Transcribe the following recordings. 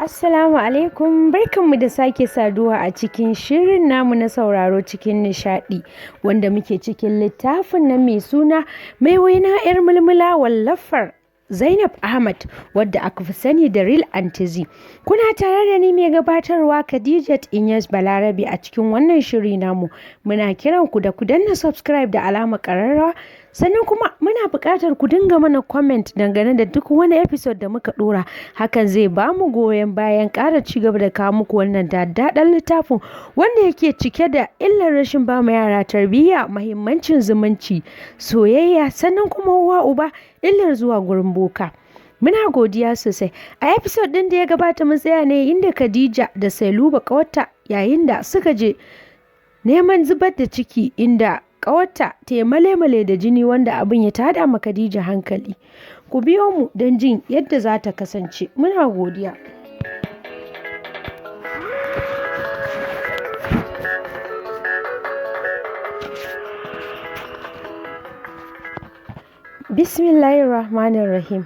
Assalamu alaikum, barkanmu da sake saduwa a cikin shirin namu na sauraro cikin nishadi wanda muke cikin littafin nan mai suna mai waina 'yar mulmula wallafar Zainab Ahmad wadda aka fi sani da Real Antizi. Kuna tare da ni mai gabatarwa Khadijat Inyas Balarabe a cikin wannan shiri namu. Muna kiran ku da ku danna subscribe da alama kararrawa. Sannan kuma muna buƙatar ku dinga mana comment dangane da duk wani episode da muka ɗora. Hakan zai ba mu goyon bayan ƙara ci gaba da kawo muku wannan daddaɗan littafin wanda yake cike da illar rashin ba mu yara tarbiyya, muhimmancin zumunci, soyayya, sannan kuma uwa uba illar zuwa gurin boka. Muna godiya sosai. A episode ɗin da ya gabata mun tsaya ne inda Khadija da Sailuba ƙawarta yayin da suka je neman zubar da ciki inda ƙawarta ta yi male-male da jini wanda abin ya tada ma Khadija hankali. Ku biyo mu don jin yadda za ta kasance. Muna godiya. Bismillahirrahmanirrahim.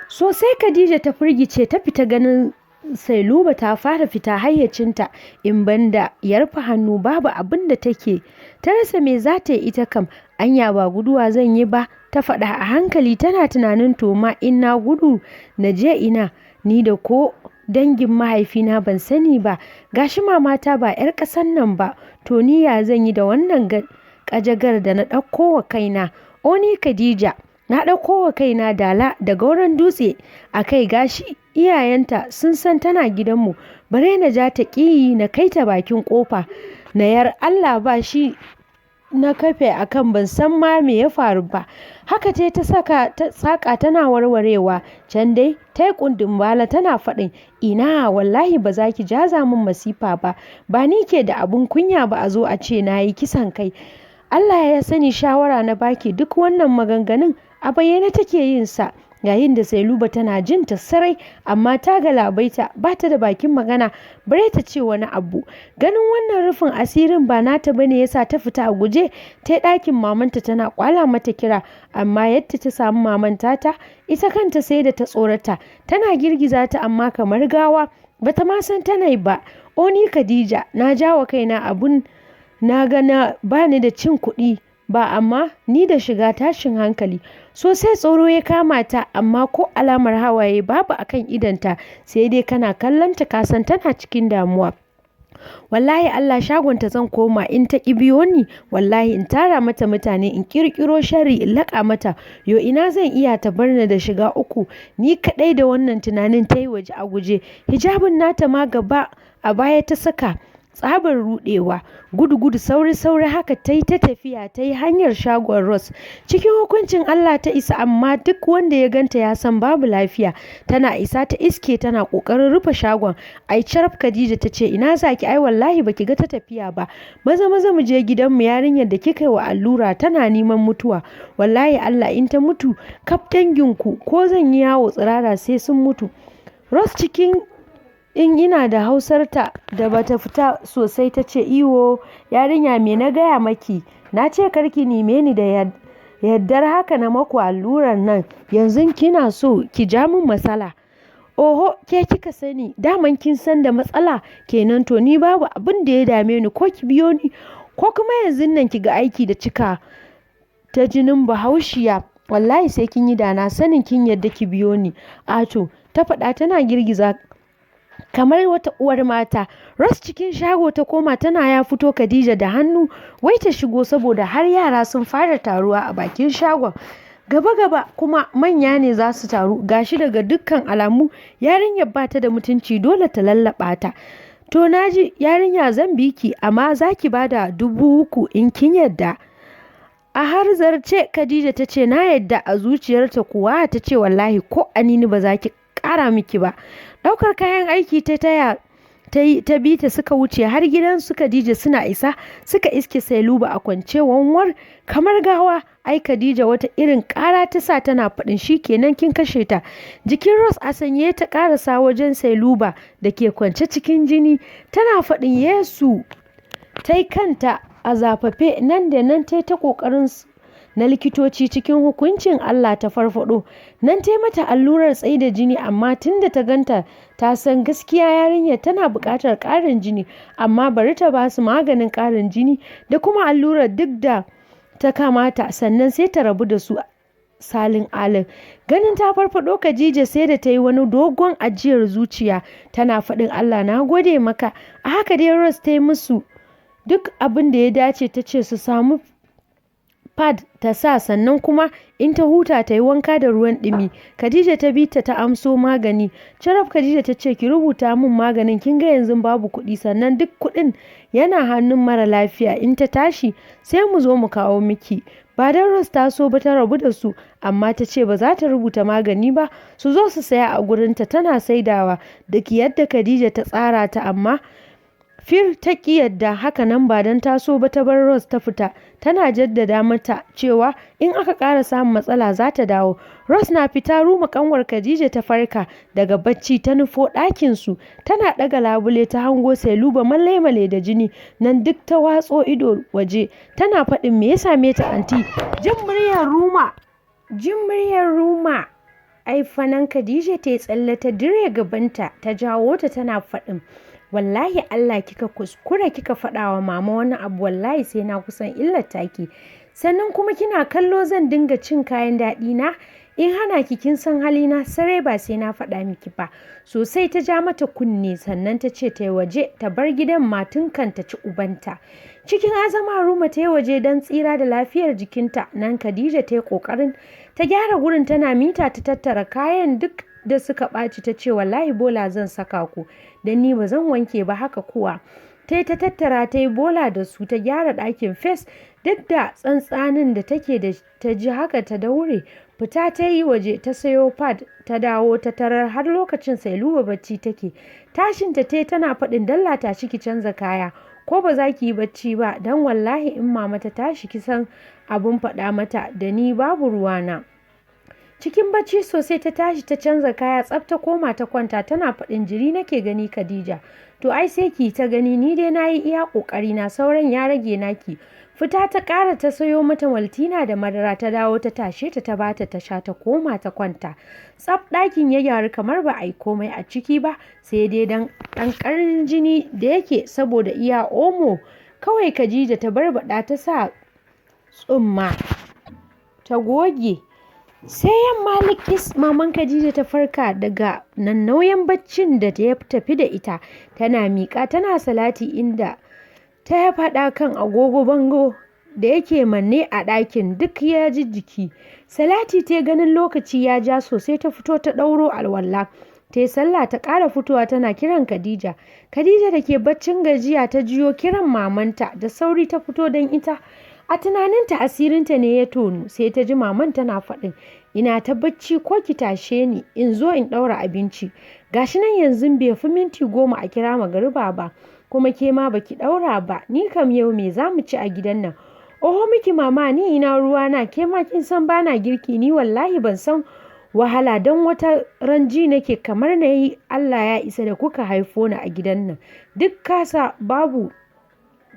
Sosai Khadija ta firgice ta fita ganin Sailuba ta fara fita hayyacinta in banda yarfa hannu babu abin da take. Ta rasa me za ta yi ita kam, anya ba guduwa zan yi ba, ta faɗa a hankali tana tunanin to ma in na gudu na je ina, ni da ko dangin mahaifina ban sani ba, gashi mamata ba 'yar ƙasan nan ba, to ni ya zan yi da wannan ƙajagar da na ɗauko wa kaina. O ni Khadija, na ɗauko wa kaina dala da gauran dutse a kai, gashi iyayenta sun san tana gidanmu, bare na ja ta ƙiyi na kai ta bakin ƙofa na yar Allah ba shi na kafe akan ban san ma me ya faru ba. Haka ce ta saka tana warwarewa, can dai ta yi kundin bala tana faɗin ina wallahi ba za ki jaza min masifa ba ni ke da abun kunya ba a zo a ce na yi kisan kai. Allah ya sani shawara na baki, duk wannan maganganun a bayyane take yin sa yayin da Sailuba tana jin ta sarai amma ta galabaita ba ta da bakin magana bare ta ce wani abu. Ganin wannan rufin asirin ba nata bane yasa ta fita a guje ta ɗakin mamanta tana kwala mata kira, amma yadda ta samu mamanta ta ita kanta sai da ta tsorata, tana girgiza ta amma kamar gawa bata ma san tana yi ba. O ni Khadija, na jawa kaina abun na gana bani da cin kuɗi ba amma ni da shiga tashin hankali. Sosai tsoro ya kama ta amma ko alamar hawaye babu akan idanta, sai dai kana kallonta kasan tana cikin damuwa. Wallahi Allah shagonta zan koma in ta ƙi biyo ni, wallahi in tara mata mutane in ƙirƙiro shari in laƙa mata, yo ina zan iya ta barni da shiga uku ni kaɗai da wannan tunanin ta yi waje a guje. Hijabin nata ma gaba a baya ta saka, tsabar rudewa, gudu sauri haka ta yi ta tafiya ta yi hanyar shagon Ross. Cikin hukuncin Allah ta isa, amma duk wanda ya ganta ya san babu lafiya. Tana isa ta iske tana kokarin rufe shagon. Ai sharaf Khadija ta ce ina zaki, ai wallahi baki ga ta tafiya ba, maza mu je gidanmu, yarinyar da kika yi wa allura tana neman mutuwa. Wallahi Allah in ta mutu kaf danginku ko zan yi yawo tsirara sai sun mutu. Ross cikin in ina da hausarta da bata fita sosai ta ce iwo yarinya me na gaya maki, na ce karki nime ni da yaddar haka na maku allurar nan, yanzu kina so ki ja min matsala. Oho ke kika sani, daman kin san da matsala kenan, to ni babu abin da ya dame ni, ko ki biyo ni ko kuma yanzu nan ki ga aiki da cika ta jinin bahaushiya, wallahi sai kin yi dana sanin kin yadda ki biyo ni. Ato ta faɗa tana girgiza kamar wata uwar mata. Ross cikin shago ta koma tana ya fito Khadija da hannu wai ta shigo saboda har yara sun fara taruwa a bakin shagon. Gaba kuma manya ne za su taru, gashi daga dukkan alamu yarinyar ba ta da mutunci, dole ta lallaba ta. To naji yarinya zan biki amma za ki bada 3,000 in kin yadda. A har zarce Khadija ta ce na yadda, a zuciyarta kuwa ta ce wallahi ko anini ba za ki ƙara miki ba. Ɗaukar kayan aiki ta bi ta suka wuce har gidan su Khadija. Suna isa suka iske Sailuba a kwance wanwar kamar gawa. Ai Khadija wata irin ƙara ta sa tana faɗin shi kenan kin kashe ta. Jikin Ross a sanye ta ƙarasa wajen Sailuba da ke kwance cikin jini tana faɗin Yesu. Ta yi kanta a zafafe, nan da nan ta yi ta ƙoƙarin na likitoci cikin hukuncin Allah ta farfado. Nan ta mata allurar tsaida jini amma tunda ta ganta ta san gaskiya yarinyar tana buƙatar ƙarin jini, amma bari ta basu maganin ƙarin jini da kuma allurar duk da ta kamata sannan sai ta rabu da su salin alin. Ganin ta farfado Khadija sai da ta yi wani dogon ajiyar zuciya tana faɗin Allah na gode maka. A haka dai Rose ta yi musu duk abin da ya dace, ta ce su samu pad ta sa sannan kuma in ta huta ta yi wanka da ruwan ɗumi. Khadija ta bi ta amso magani. Sharaf Khadija ta ce ki rubuta min maganin, kin ga yanzu babu kuɗi sannan duk kuɗin yana hannun mara lafiya, in ta tashi sai mu zo mu kawo miki. Ba dan Rose ta so ba ta rabu da su, amma ta ce ba za ta rubuta magani ba, su zo su saya a gurinta tana saidawa duk yadda Khadija ta tsara ta, amma Fir ta ƙi yadda. Haka nan ba don ta so ba ta bar Rose ta fita, tana jaddada mata cewa in aka ƙara samun matsala za ta dawo. Rose na fita Ruma ƙanwar Khadija ta farka daga bacci ta nufo ɗakinsu, tana ɗaga labule ta hango Sailuba male-male da jini nan duk ta watso ido waje tana faɗin me ya same ta anti. Jin muryar Ruma ai fanan Khadija ta yi tsalle ta dire gabanta ta jawo ta tana faɗin wallahi Allah kika kuskura kika faɗa wa mama wani abu, wallahi sai na kusan illata ki, sannan kuma kina kallo zan dinga cin kayan daɗi na in hana ki, kin san halina sarai ba sai na faɗa miki ba. Sosai ta ja mata kunne sannan ta ce ta yi waje ta bar gidan matun kan ta ci ubanta. Cikin azama Ruma ta yi waje don tsira da lafiyar jikinta. Nan Khadija ta yi ƙoƙarin ta gyara gurin, tana mita ta tattara kayan duk da suka ɓaci, ta ce wallahi bola zan saka ku don ni ba zan wanke ba. Haka kuwa ta tattara ta yi bola da su, ta gyara ɗakin fes duk da tsantsanin da take da ta ji haka ta daure. Fita ta yi waje ta sayo pad ta dawo ta tarar har lokacin Sailuba bacci take. Tashinta ta tana faɗin dalla tashi ki canza kaya ko ba za ki yi bacci ba, don wallahi in mama ta tashi kisan abun faɗa mata da ni babu ruwana. Cikin bacci sosai ta tashi ta canza kaya tsaf ta koma ta kwanta tana faɗin jiri nake gani Khadija. To ai sai ki ta gani, ni dai nayi iya kokari na, sauran ya rage naki. Fita ta ƙara ta sayo mata maltina da madara ta dawo ta tashe ta bata ta sha ta koma ta kwanta. Tsaf ɗakin ya gyaru kamar ba a yi komai a ciki ba, sai dai dan ƙarin jini da yake saboda iya omo kawai Khadija ta barbaɗa ta sa tsumma ta goge. Sai yamma likis maman Khadija ta farka daga nan nauyin baccin da ya tafi da ita, tana miƙa tana salati inda ta faɗa kan agogo bango da yake manne a ɗakin duk ya ji jiki. Salati ta ganin lokaci ya ja sosai ta fito ta ɗauro alwala. Ta yi sallah ta ƙara fitowa tana kiran Khadija. Khadija da ke baccin gajiya ta jiyo kiran mamanta da sauri ta fito don ita. A tunaninta asirinta ne ya tonu, sai ta ji maman tana faɗin ina ta bacci ko ki tashe ni in zo in ɗaura abinci. Gashi nan yanzu bai fi minti 10 a kira magariba ba, kuma ke ma baki ɗaura ba. Ni kam yau me za mu ci a gidan nan? Oho miki mama, ni ina ruwana, ke ma kin san bana girki, ni wallahi ban san wahala don wata ranji nake kamar na yi Allah ya isa da kuka haifo ni a gidan nan. Duk kasa babu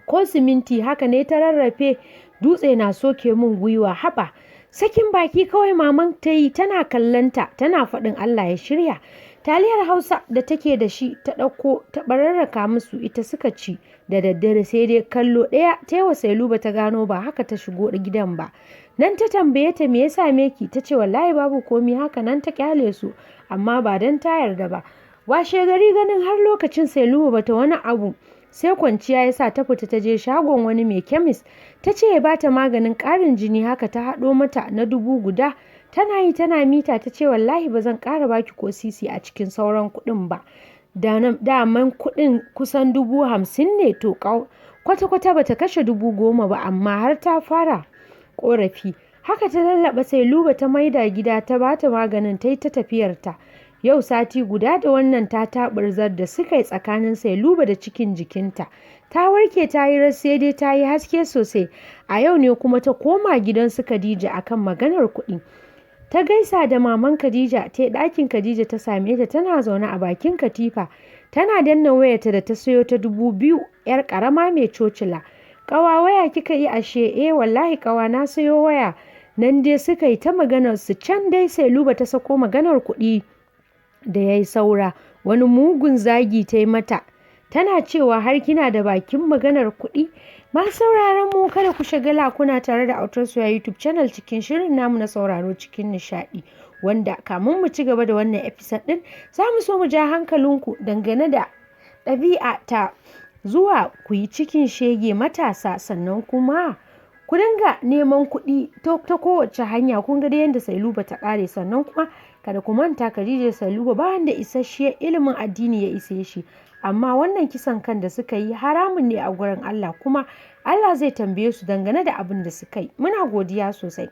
ko siminti, haka ne ta rarrafe, dutse na soke min gwiwa. Haba sakin baki kawai maman ta yi tana kallanta tana faɗin Allah ya shirya. Taliyar Hausa da take da shi ta ɗauko ta bararraka musu ita suka ci da daddare, sai dai kallo ɗaya ta yi wa Sailuba ta gano ba haka ta shigo gidan ba. Nan ta tambaye ta me ya same ki, ta ce wallahi babu komi, haka nan ta kyale su amma ba don ta yarda ba. Washe gari ganin har lokacin Sailuba bata wani abu sai kwanciya ya sa ta fita ta je shagon wani mai kemis, ta ce ya bata maganin ƙarin jini. Haka ta haɗo mata na 1000. Tana yi tana mita ta ce wallahi ba zan ƙara baki ko sisi a cikin sauran kuɗin ba, daman kuɗin kusan 50,000 ne, to kwata-kwata bata kashe 10,000 ba amma har ta fara ƙorafi. Haka ta lallaɓa Sailuba ta maida gida ta bata maganin ta yi ta tafiyarta. Yau sati guda da wannan tataɓarzar da suka yi tsakanin Sailuba da cikin jikinta. Ta warke ta yi ras, sai dai ta yi haske sosai. A yau ne kuma ta koma gidan su Khadija akan maganar kuɗi. Ta gaisa da maman Khadija, ta yi ɗakin Khadija ta same ta tana zaune a bakin katifa. Tana danna wayarta da ta sayo ta 2000 'yar ƙarama mai cocila. Ƙawa waya kika yi ashe? Eh wallahi ƙawa na sayo waya nan dai suka yi ta maganar su. Can dai sai Luba ta sako maganar kuɗi da ya yi saura, wani mugun zagi ta yi mata tana cewa har kina da bakin maganar kuɗi. Masu sauraron mu kada ku shagala, kuna tare da Autar Soyayya YouTube channel cikin shirin namu na sauraro cikin nishaɗi, wanda kamun mu ci gaba da wannan episode ɗin za mu so mu ja hankalinku dangane da ɗabi'a ta zuwa ku yi cikin shege matasa, sannan kuma ku dinga neman kuɗi ta kowace hanya. Kun ga da yadda Sailuba ta ƙare, sannan kuma kada ku manta Khadija Sailuba ba wanda isasshe ilimin addini ya ise shi, amma wannan kisan kan da suka yi haramun ne a gurin Allah, kuma Allah zai tambaye su dangane da abin da suka yi. Muna godiya sosai.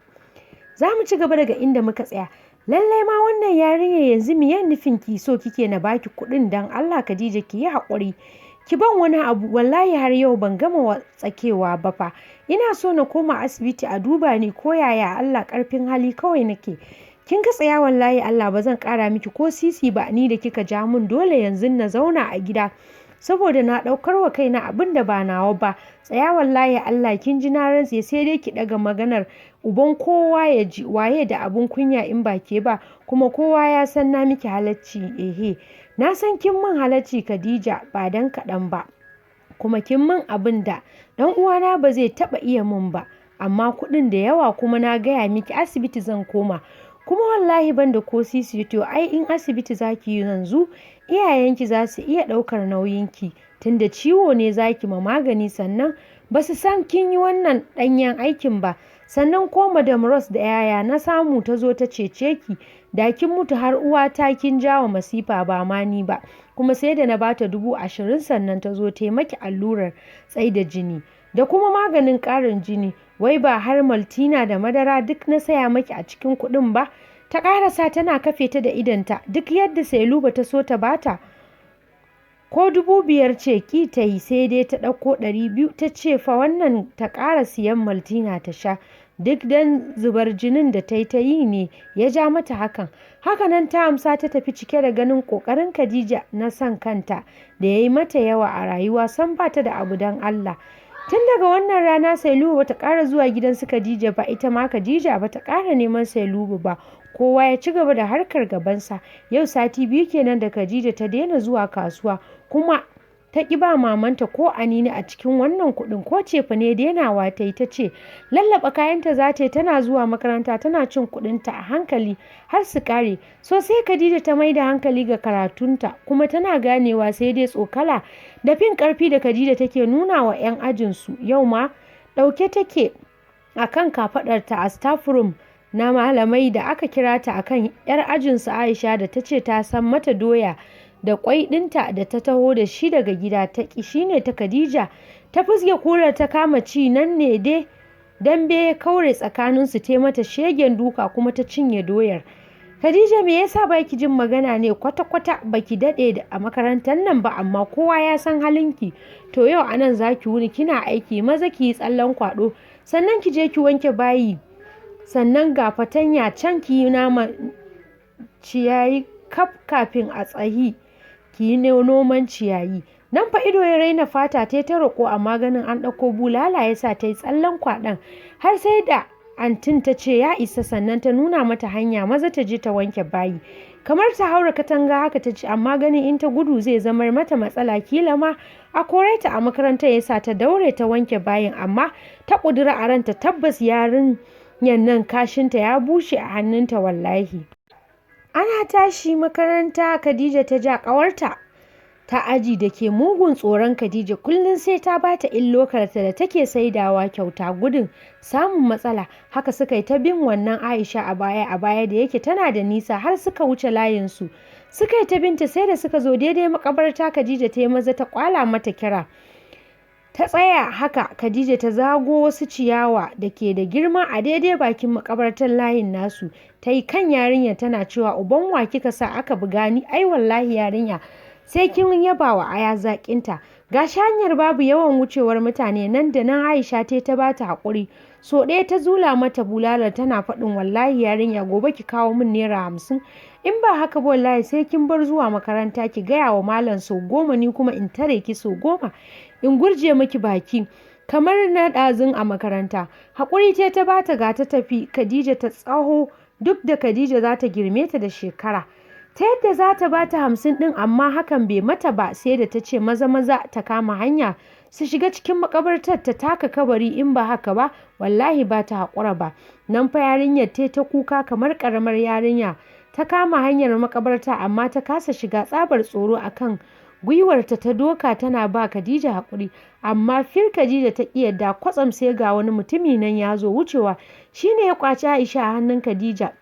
Za mu ci gaba daga inda muka tsaya. Lallai ma wannan yarinya yanzu miyan nufin ki so kike na baki kuɗin dan Allah Khadija ki yi haƙuri. Ki ban wani abu, wallahi har yau ban gama tsakewa ba fa. Ina so na koma asibiti a duba ni ko yaya, Allah ƙarfin hali kawai nake. Kin ga tsaya wallahi Allah ba zan ƙara miki ko sisi ba, ni da kika ja mun dole yanzu na zauna a gida saboda na ɗaukar wa kaina abin da ba nawa ba. Tsaya wallahi Allah, kin ji na rantse sai dai ki ɗaga maganar uban kowa ya ji, waye da abun kunya in ba ke ba, kuma kowa ya san na miki halacci. Ehe, na san kin min halacci Khadija ba dan kaɗan ba, kuma kin min abin da ɗan uwana ba zai taɓa iya min ba, amma kuɗin da yawa kuma na gaya miki asibiti zan koma, kuma wallahi ban da ko sisi. To ai in asibiti zaki yi yanzu iyayenki za su iya ɗaukar nauyinki tunda ciwo ne zaki ma magani, sannan ba su san kin yi wannan ɗanyen aikin ba. Sannan ko Madam Rose da yaya na samu ta zo ta cece ki, da kin mutu har uwata kin jawo masifa ba ma ni ba, kuma sai da na bata 20,000 sannan ta zo ta maki allurar tsaida jini da kuma maganin ƙarin jini. Wai ba har maltina da madara duk na saya maki a cikin kuɗin ba? Ta ƙarasa tana kafe ta da idanta. Duk yadda Sailuba ta so ta bata ko 5,000 ce ki ta yi, sai dai ta ɗauko 200 ta ce fa wannan ta ƙara siyan maltina ta sha, duk dan zubar jinin da ta yi ne ya ja mata hakan. Hakanan ta amsa ta tafi cike da ganin ƙoƙarin Khadija na son kanta da ya yi mata yawa a rayuwa, san ba ta da abu don Allah. Tun daga wannan rana Sailuba bata ƙara zuwa gidan su Khadija ba, ita ma Khadija bata ƙara neman Sailuba ba. Kowa ya ci gaba da harkar gabansa. Yau sati 2 kenan da Khadija ta daina zuwa kasuwa, kuma ta ƙi ba mamanta ko anini a cikin wannan kuɗin, ko cefa ne dainawa ta yi. Ta ce lallaɓa kayanta za ta yi, tana zuwa makaranta tana cin kuɗinta a hankali har su ƙare. Sosai Khadija ta mai da hankali ga karatunta, kuma tana ganewa, sai dai tsokala da fin ƙarfi da Khadija take nuna wa 'yan ajinsu. Yau ma ɗauke take a kan kafaɗarta a staff room na malamai da aka kira ta akan 'yar ajinsu Aisha da ta ce ta san mata doya da kwai ɗinta da ta taho da shi daga gida ta ƙi, shine ta Khadija ta fusge kurar ta kama ci. Nan ne dai dambe ya kaure tsakaninsu, ta mata shegen duka kuma ta cinye doyar. Khadija me yasa baki jin magana ne? Kwata-kwata baki daɗe a makarantar nan ba, amma kowa ya san halinki. To yau anan zaki wuni kina aiki, maza ki yi tsallen kwaɗo, sannan ki je ki wanke bayi, sannan ga fatanya can ki yi nama ciyayi kaf kafin a tsahi ki yi noman ciyayi. Nan fa ido ya raina fata, ta roƙo, amma ganin an ɗauko bulala ya sa ta yi tsallen kwaɗon, har sai da antin ta ce ya isa, sannan ta nuna mata hanya maza ta je ta wanke bayi. Kamar ta haura katanga haka ta ce, amma ganin in ta gudu zai zamar mata matsala, kila ma a kore ta a makarantar, ya sa ta daure ta wanke bayin, amma ta ƙudura a ranta tabbas yarinyar nan kashinta ya bushe a hannunta wallahi. Ana tashi makaranta Khadija ta ja ƙawarta ta aji da ke mugun tsoron Khadija, kullum sai ta bata illokarta da take saidawa kyauta gudun samun matsala. Haka suka yi ta bin wannan Aisha a baya da yake tana da nisa, har suka wuce layinsu. Suka yi ta binta sai da suka zo daidai makabarta. Khadija ta yi maza ta kwala mata kira ta tsaya. Haka Khadija ta zago wasu ciyawa da ke da girma a daidai bakin makabartar layin nasu, ta yi kan yarinya tana cewa uban wa kika sa aka buga ni? Ai wallahi yarinya sai kin yaba wa aya zaƙinta. Gashi hanyar babu yawan wucewar mutane. Nan da nan Aisha ta bata haƙuri, so ɗaya ta zula mata bulalar tana faɗin wallahi yarinya gobe ki kawo min naira 50, in ba haka ba wallahi sai kin bar zuwa makaranta, ki gaya wa malam sau 10 ni kuma in tare ki sau 10 in gurje miki baki. kamar na ɗazun a makaranta. Haƙuri ce ta bata ga ta tafi. Khadija ta tsaho duk da Khadija za ta girme ta da shekara. Ta yadda za ta ba ta 50 ɗin, amma hakan bai mata ba, sai da ta ce maza ta kama hanya su shiga cikin makabartar ta taka kabari, in ba haka ba wallahi ba ta haƙura ba. Nan fa yarinyar ta kuka kamar ƙaramar yarinya. Ta kama hanyar makabarta amma ta kasa shiga, tsabar tsoro akan gwiwarta ta doka tana ba Khadija haƙuri, amma fir Khadija ta ƙi yadda. Kwatsam sai ga wani mutumi nan ya zo wucewa, shine ya ƙwaci Aisha a hannun Khadija.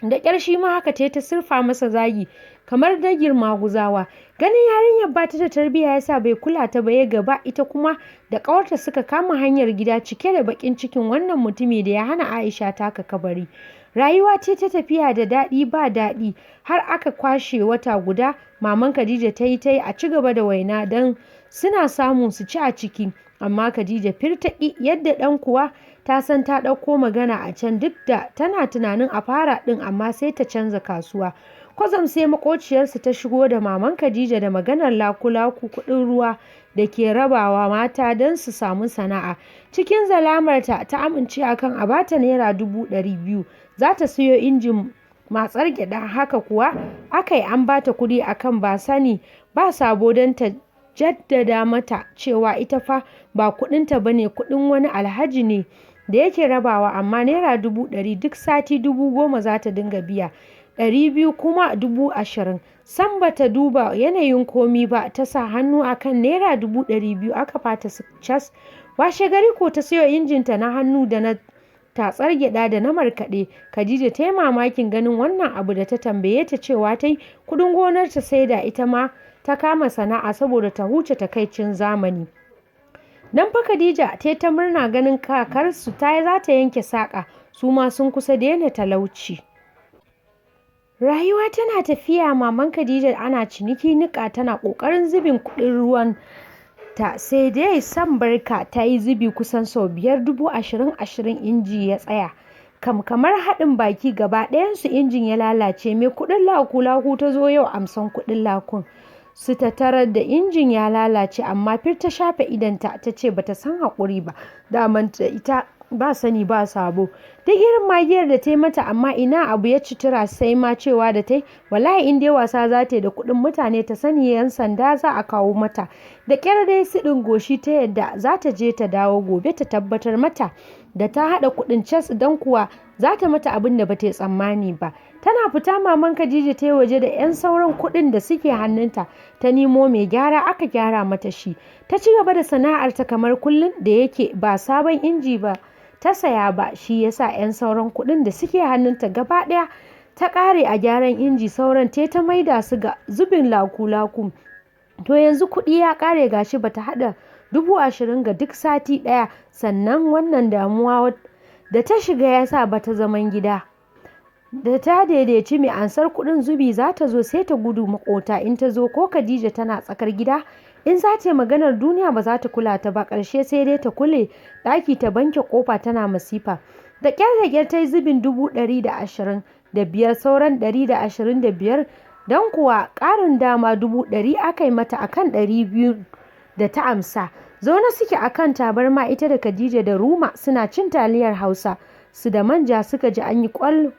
Da ƙyar shi ma haka ta surfa masa zagi kamar dagin maguzawa. Ganin yarinyar ba ta da tarbiyya yasa bai kula ta ba, ya gaba. Ita kuma da ƙawarta suka kama hanyar gida cike da baƙin cikin wannan mutumi da ya hana Aisha taka kabari. Rayuwa ce ta tafiya da daɗi ba daɗi har aka kwashe wata guda. Maman Khadija ta yi a ci gaba da waina don suna samu su ci a ciki, amma Khadija firtaƙi yadda ɗan kuwa ta san ta ɗauko magana a can, duk da tana tunanin a fara ɗin amma sai ta canza kasuwa. Kwazam sai makociyarsu ta shigo da maman Khadija da maganar laku-laku kuɗin ruwa da ke rabawa mata don su samu sana'a. Cikin zalamarta ta amince akan a bata naira 200,000 za ta siyo injin matsar gyaɗa. Haka kuwa aka yi, an bata kuɗi akan ba sani ba sabo don ta jaddada mata cewa ita fa ba kuɗinta bane, kuɗin wani alhaji ne da yake rabawa, amma naira 100,000 duk sati 10,000 za ta dinga biya, 200 kuma 20,000. San bata duba yanayin komi ba, ta sa hannu akan naira 200,000 aka fata su cas. Washe gari ko ta sayo injinta na hannu da na tatsar gyaɗa da na markaɗe. Khadija ta yi mamakin ganin wannan abu da ta tambaye ta cewa ta yi kuɗin gonar ta sai da ita ma ta kama sana'a saboda ta huce takaicin zamani. Nan fa Khadija ta yi ta murna ganin kakarsu za ta yanke saƙa, su ma sun kusa daina talauci. Rayuwa tana tafiya. Maman Khadija ana ciniki niƙa tana ƙoƙarin zubin kuɗin ruwan ta, sai dai san barka ta yi zubi kusan sau 5, 20,000 inji ya tsaya. Kamar haɗin baki gaba ɗayansu injin ya lalace. Mai kuɗin laku-laku ta zo yau amsan kuɗin lakun su ta tarar da injin ya lalace, amma fir ta shafe idanta ta ce bata san haƙuri ba, damanta ita ba sani ba sabo. Duk irin magiyar da ta yi mata, amma ina abu ya ci tura, sai ma cewa da ta yi wallahi in dai wasa za ta yi da kuɗin mutane ta sani 'yan sanda za a kawo mata. Da ƙyar dai siɗin goshi ta yadda za ta je ta dawo gobe ta tabbatar mata da ta haɗa kuɗin cas, don kuwa za ta mata abin da ba ta yi tsammani ba. Tana fita maman Khadija ta yi waje da 'yan sauran kuɗin da suke hannunta, ta nemo mai gyara aka gyara mata shi. Ta ci gaba da sana'arta kamar kullum, da yake ba sabon inji ba ta saya ba, shi yasa 'yan sauran kuɗin da suke hannunta gaba ɗaya ta ƙare a gyaran inji, sauran ta maida su ga zubin laku-laku. To yanzu kuɗi ya ƙare, gashi bata haɗa 20,000 ga duk sati ɗaya. Sannan wannan damuwa da ta shiga yasa bata zaman gida. Da ta daidaici mai ansar kuɗin zubi za ta zo, sai ta gudu maƙota. In ta zo ko Khadija tana tsakar gida, in za ta yi maganar duniya ba za ta kula ta ba, ƙarshe sai dai ta kule ɗaki ta banke ƙofa tana masifa. Da ƙyar ta yi zubin 125,000, sauran 125,000 don kuwa ƙarin dama 100,000 aka yi mata akan 200 da ta amsa. Zaune suke akan tabarma ita da Khadija da Ruma suna cin taliyar Hausa su da manja. Suka ji an yi ƙwal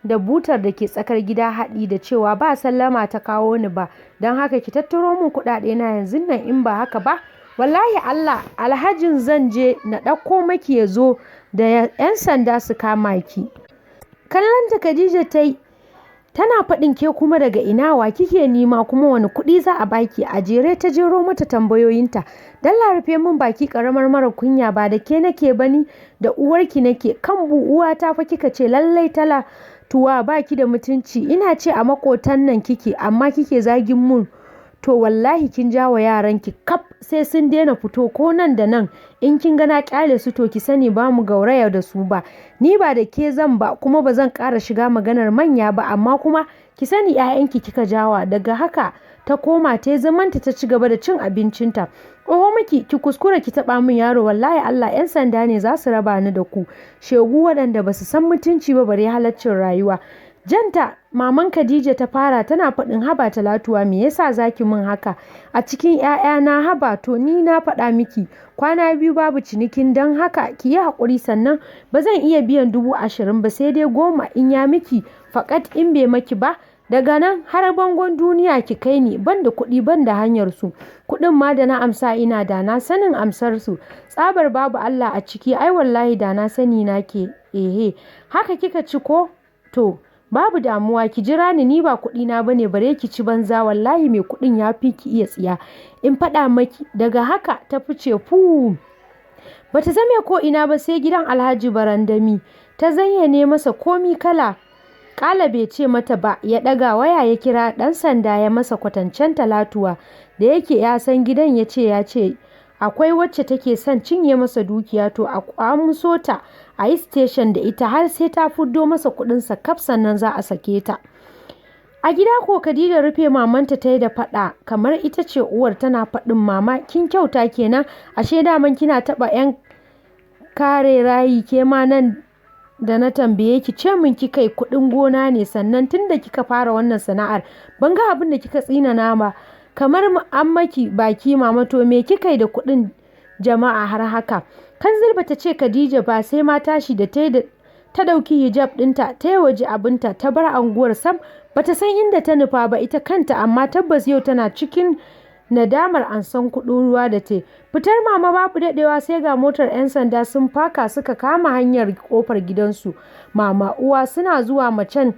da butar da ke tsakar gida, haɗi da cewa ba sallama ta kawo ni ba, don haka ki tattaro min kuɗaɗe na yanzu nan, in ba haka ba wallahi Allah alhajin zan je na ɗauko maki ya zo da 'yan sanda su kama ki. Kallon ta Khadija ta yi tana faɗin ke kuma daga ina, wa kike nima, kuma wani kuɗi za a baki? A jere ta jero mata tambayoyinta. Dalla rufe min baki ƙaramar mara kunya, ba da ke nake bani, da uwarki nake. Kan uwata fa kika ce lallai tala tuwa baki da mutunci. Ina ce a makotan nan kike, amma kike zagin mun. To wallahi kin jawo yaranki kaf sai sun daina fito ko nan da nan. In kin ga na kyale su to ki sani ba mu gauraya da su ba. Ni ba da ke zan ba, kuma ba zan ƙara shiga maganar manya ba, amma kuma ki sani 'ya'yanki kika jawa. Daga haka ta koma ta yi zamanta ta ci gaba da cin abincinta. Oho miki, ki kuskura ki taɓa min yaro, wallahi Allah 'yan sanda ne za su raba ni da ku. Shegu waɗanda ba su san mutunci ba bare halaccin rayuwa. Janta Maman Khadija ta fara tana faɗin haba Talatuwa me yasa zaki min haka a cikin ƴaƴana haba to ni na faɗa miki kwana biyu babu cinikin don haka ki yi haƙuri sannan ba zan iya biyan 20,000 ba sai dai 10 in ya miki faƙat in bai maki ba daga nan har bangon duniya ki kai ni banda kuɗi banda hanyar su kuɗin ma da na amsa ina da na sanin amsar su tsabar babu Allah a ciki ai wallahi da na sani na ke haka kika ci ko to babu damuwa ki jira ni ba kuɗi na bane bare ki ci banza wallahi mai kuɗin ya fi ki iya tsiya in faɗa maki daga haka ta fice fu bata zame ko ina ba sai gidan Alhaji Barandami ta zayyane masa komi kala bai ce mata ba ya ɗaga waya ya kira ɗan sanda ya masa kwatancen Talatuwa da yake ya san gidan ya ce akwai wacce take son cinye masa dukiya to a amso ta a yi station da ita har sai ta fuddo masa kuɗinsa kaf sannan za a sake ta. A gida ko Khadija rufe mamanta ta yi da faɗa kamar ita ce uwar tana faɗin mama kin kyauta kenan ashe daman kina taɓa 'yan kare rayi ke ma nan da na tambaye ki ce min kika yi kuɗin gona ne sannan tunda kika fara wannan sana'ar ban ga abin da kika tsinana ba kamar an maki baki mama to me kika yi da kuɗin jama'a har haka Kanzil bata ce Khadija ba sai ma tashi da ta dauki hijab ɗinta ta yi waje abinta ta bar anguwar sam bata san inda ta nufa ba ita kanta amma tabbas yau tana cikin nadamar an san kuɗin ruwa da te fitar mama babu daɗewa sai ga motar 'yan sanda sun faka suka kama hanyar kofar gidansu mama uwa suna zuwa macen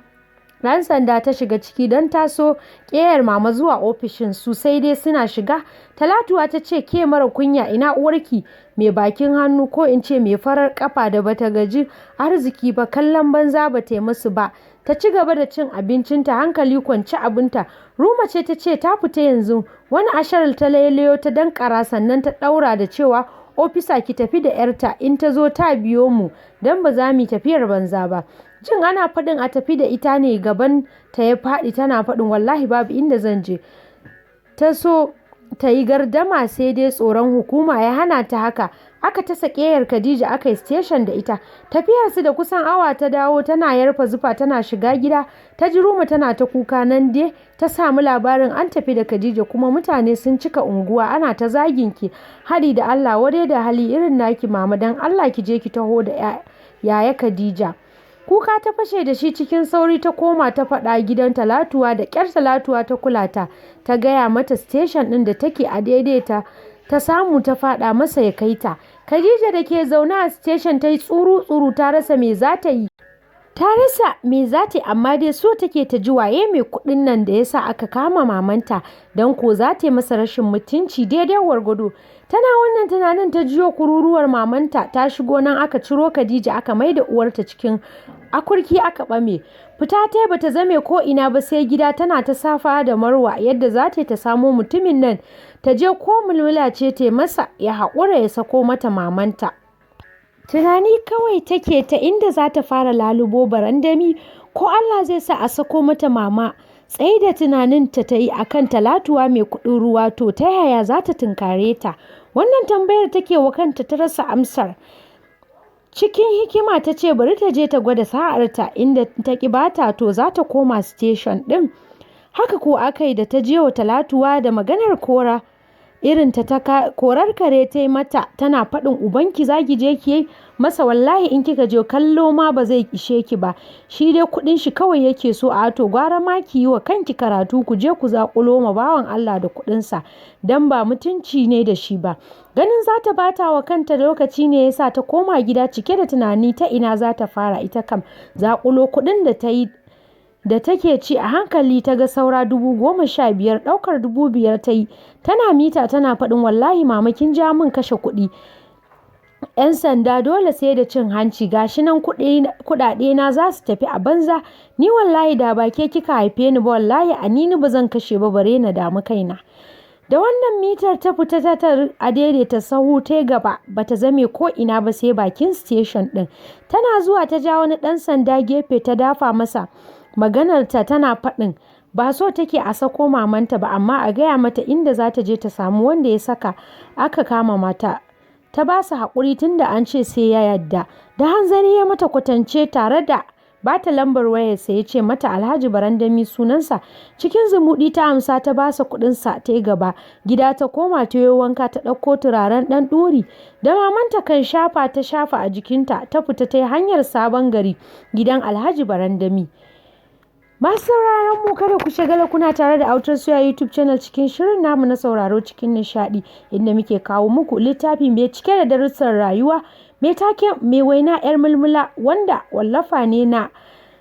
ɗan sanda ta shiga ciki don taso ƙeyar mama zuwa ofishin su sai dai suna shiga Talatuwa ta ce ke mara kunya ina uwarki mai bakin hannu ko in ce mai farar kafa da bata gaji arziki ba kallon banza ba ta musu ba ta ci gaba da cin abincinta hankali kwance abinta Ruma ce ta ce ta fita yanzu wani asharar ta lailayo ta dankara sannan ta ɗaura da cewa ofisa ki tafi da yarta in ta zo ta biyo mu don ba za mu tafiyar banza ba jin ana faɗin a tafi da ita ne gaban ta ya faɗi tana faɗin wallahi babu inda zan je ta so ta yi gardama sai dai tsoron hukuma ya hana ta haka aka ta sakeyar Khadija aka yi station da ita tafiyarsu da kusan awa ta dawo tana yarfa zufa tana shiga gida ta ji Ruma tana ta kuka nan dai ta samu labarin an tafi da Khadija kuma mutane sun cika unguwa ana ta zagin ki hadi da Allah wadai da hali irin naki mama dan Allah ki je ki taho da yaya Khadija kuka ta fashe da shi cikin sauri ta koma ta faɗa gidan Talatuwa da ƙyar Talatuwa ta kula ta gaya mata station ɗin da take a daidaita ta samu ta faɗa masa ya kai ta Khadija da ke zaune a station ta yi tsuru-tsuru ta rasa me za ta yi amma dai so take ta ji waye mai kuɗin nan da yasa aka kama mamanta don ko za ta yi masa rashin mutunci daidai gwargwado tana wannan tunanin ta jiyo kururuwar mamanta ta shigo nan aka ciro Khadija aka maida uwarta cikin akurki aka ɓame fita ta bata zame ko ina ba sai gida tana ta safa da Marwa yadda za ta samo mutumin nan ta je ko mulmula ce ta masa ya haƙura ya sako mata mamanta tunani kawai take ta inda za ta fara lalubo Barandami ko Allah zai sa a sako mata mama tsaye da tunaninta ta yi akan Talatuwa mai kuɗin ruwa to ta yaya za ta tunkare ta wannan tambayar take wa kanta ta rasa amsar cikin hikima ta ce bari ta je ta gwada sa'arta inda ta ki bata to za ta koma station ɗin haka ko aka yi da ta je wa Talatuwa da maganar kora irin ta korar kare ta yi mata tana faɗin ubanki zaki je ki masa wallahi in kika je kallo ma ba zai ishe ki ba shi dai kuɗin shi kawai yake so a to gwara ma ki yi wa kanki karatu ku je ku zaƙulo ma bawan Allah da kuɗinsa dan ba mutunci ne da shi ba ganin za ta bata wa kanta lokaci ne yasa ta koma gida cike da tunani ta ina za ta fara ita kam zaƙulo kuɗin da ta yi da take ci a hankali ta ga saura 15,000 ɗaukar 5,000 ta yi tana mita tana faɗin wallahi mama kin ja min kashe kuɗi 'yan sanda dole sai da cin hanci gashi nan kuɗaɗe na za su tafi a banza ni wallahi da ba ke kika haife ni ba wallahi a ni ba zan kashe ba bare na damu kaina da wannan mitar ta fita ta a daidaita sahu ta gaba bata zame ko ina ba sai bakin station ɗin tana zuwa ta ja wani ɗan sanda gefe ta dafa masa maganarta tana faɗin ba so take a sako mamanta ba amma a gaya mata inda za ta je ta samu wanda ya saka aka kama mata ta ba su haƙuri tunda an ce sai ya yadda da hanzari ya mata kwatance tare da ba ta lambar wayarsa ya ce mata Alhaji Barandami sunansa. Cikin zumuɗi ta amsa ta basa kuɗinsa ta yi gaba. Gida ta koma ta yi wanka ta ɗauko turaren ɗan ɗori da mamanta kan shafa ta shafa a jikinta ta fita ta yi hanyar Sabon Gari gidan Alhaji Barandami. Masu sauraron mu kada ku shagala kuna tare da Autar Suya YouTube channel cikin shirin namu na sauraro cikin nishaɗi inda muke kawo muku littafi mai cike da darussan rayuwa mai take mai waina 'yar mulmula wanda wallafa ne na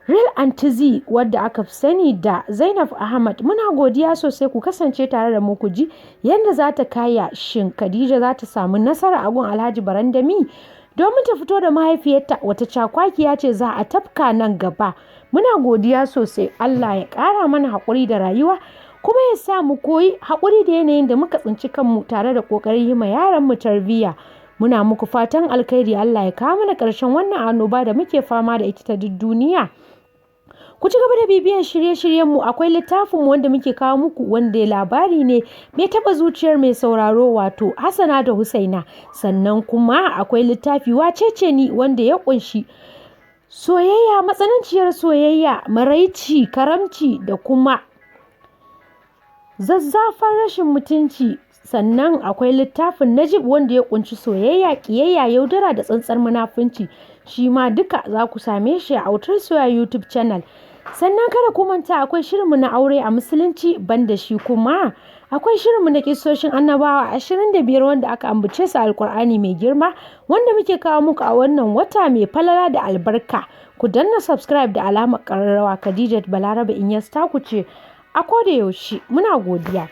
Real Antizi wadda aka fi sani da Zainab Ahmad. Muna godiya sosai ku kasance tare da mu ku ji yadda za ta kaya, shin Khadija za ta samu nasara a gun Alhaji Barandami domin ta fito da mahaifiyarta wata cakwakiya ce za a tafka nan gaba. Muna godiya sosai. Allah ya ƙara mana haƙuri da rayuwa kuma ya sa mu koyi haƙuri da yanayin da muka tsinci kanmu tare da ƙoƙarin yi ma yaran mu tarbiyya. Muna muku fatan alkhairi. Allah ya kawo mana ƙarshen wannan annoba da muke fama da ita ta duk duniya. Ku ci gaba da bibiyan shirye-shiryenmu. Akwai littafinmu wanda muke kawo muku wanda labari ne mai taɓa zuciyar mai sauraro wato Hassana da Husaina. Sannan kuma akwai littafi Wacece Ni wanda ya ƙunshi soyayya, matsananciyar soyayya, maraici, karamci da kuma zazzafan rashin mutunci. Sannan akwai littafin Najib wanda ya ƙunshi soyayya, ƙiyayya, yaudara da tsantsar munafunci. Shi ma duka za ku same shi a Autar Suya YouTube channel. Sannan kada ku manta akwai shirinmu na aure a musulunci, banda shi kuma akwai shirinmu na kissoshin annabawa 25 wanda aka ambace su Alkur'ani mai girma wanda muke kawo muku a wannan wata mai falala da albarka. Ku danna subscribe da alamar ƙararrawa. Khadijat Balarabe Inyas ta ku ce a koda yaushe muna godiya.